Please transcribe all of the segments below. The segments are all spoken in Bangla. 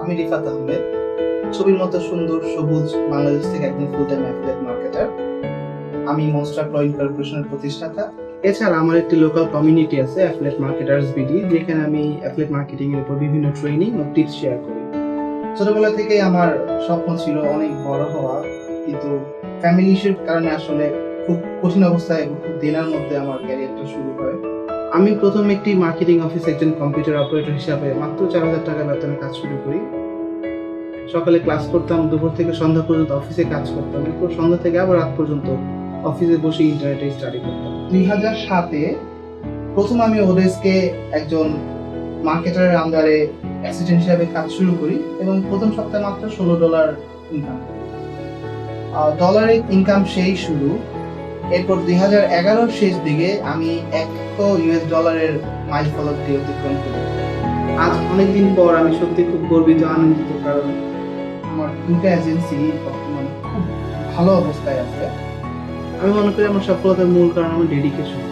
আমি রিফাত আহমেদ, ছবির মতো সুন্দর সবুজ বাংলাদেশ থেকে একজন ফুল টাইম অ্যাফিলিয়েট মার্কেটার। আমি মনস্টার ক্লয়িং কর্পোরেশনের প্রতিষ্ঠাতা। এছাড়া আমার একটি লোকাল কমিউনিটি আছে অ্যাফিলিয়েট মার্কেটার্স বিডি, যেখানে আমি অ্যাফিলিয়েট মার্কেটিং এর উপর বিভিন্ন ট্রেনিং ও টিপস শেয়ার করি। ছোটবেলা থেকেই আমার স্বপ্ন ছিল অনেক বড় হওয়া, কিন্তু ফ্যামিলি ইস্যুর কারণে আসলে খুব কঠিন অবস্থায় খুব দিনের মধ্যে আমার ক্যারিয়ারটা শুরু হয়। আমি প্রথম একটি মার্কেটিং অফিসে একজন কম্পিউটার অপারেটর হিসাবে মাত্র 4,000 টাকা বেতনে কাজ শুরু করি। সকালে ক্লাস করতাম, দুপুর থেকে সন্ধ্যা পর্যন্ত অফিসে কাজ করতাম, এরপর সন্ধ্যা থেকে আবার রাত পর্যন্ত অফিসে বসে ইন্টারনেটে স্টাডি করতাম। 2007-এ প্রথম আমি ওডেস্কে একজন মার্কেটারের আন্ডারে অ্যাসিস্ট্যান্ট হিসাবে কাজ শুরু করি এবং প্রথম সপ্তাহে মাত্র $16 ইনকাম করি। ডলারের ইনকাম সেই শুরু। এরপর 2011-র শেষ দিকে আমি $100 মাইল ফলক দিয়ে অতিক্রম করি। আজ অনেকদিন পর আমি সত্যি খুব গর্বিত, আনন্দিত, কারণ আমার দুটো এজেন্সি বর্তমানে খুব ভালো অবস্থায় আছে। আমি মনে করি আমার সফলতার মূল কারণ আমার ডেডিকেশন।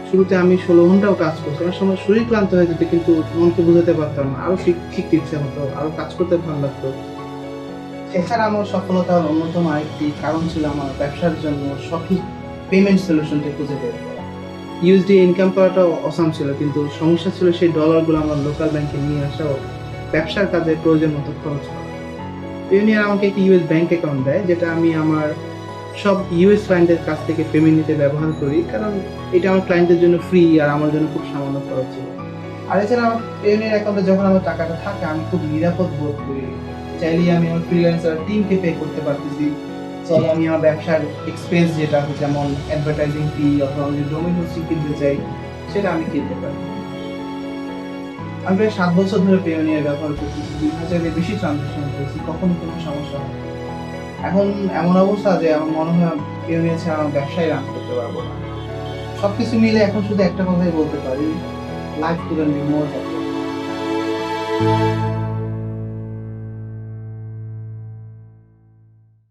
শুরুতে আমি 16 ঘন্টাও কাজ করছি, আমার সময় শরীর ক্লান্ত হয়ে যেত, কিন্তু মনকে বোঝাতে পারতাম না, আরো শিখতে ইচ্ছে হতো, আরো কাজ করতে ভালো লাগতো। এছাড়া আমার সফলতার অন্যতম আরেকটি কারণ ছিল আমার ব্যবসার জন্য সঠিক পেমেন্ট সলিউশনটি খুঁজে বের করা। ইউএসডি ইনকাম করাটা অসাম ছিল, কিন্তু সমস্যা ছিল সেই ডলারগুলো আমার লোকাল ব্যাংকে নিয়ে আসা ও ব্যবসার কাজে প্রয়োজন মতো খরচ করা। ইউনিয়ন আমাকে একটি ইউএস ব্যাংক অ্যাকাউন্ট দেয়, যেটা আমি আমার সব ইউএস ক্লায়েন্টের কাছ থেকে পেমেন্ট নিতে ব্যবহার করি, কারণ এটা আমার ক্লায়েন্টের জন্য ফ্রি আর আমার জন্য খুব সামান্য খরচ ছিল। আর এছাড়া আমার পেমেন্টের অ্যাকাউন্টে যখন আমার টাকাটা থাকে আমি খুব নিরাপদ বোধ করি। চাইলেই আমি আমার ফ্রিল্যান্সার টিমকে পে করতে পারতেছি। চাইলে আমি আমার ব্যবসার এক্সপেন্স যেটা যেমন অ্যাডভার্টাইজিং ফি অথবা আমি ডোমেইন হোস্টিং কিনতে চাই সেটা আমি কিনতে পারি। আমি প্রায় 7 বছর ধরে পেওনিয়ার ব্যবহার করতেছি, 2000-এর বেশি ট্রানজাকশন করেছি, কখনো কোনো সমস্যা হয় না। এখন এমন অবস্থা যে আমার মনে হয় পেওনিয়া ছাড়া আমার ব্যবসায় রান করতে পারবো না। সবকিছু মিলে এখন শুধু একটা কথাই বলতে পারি, life couldn't be more happy.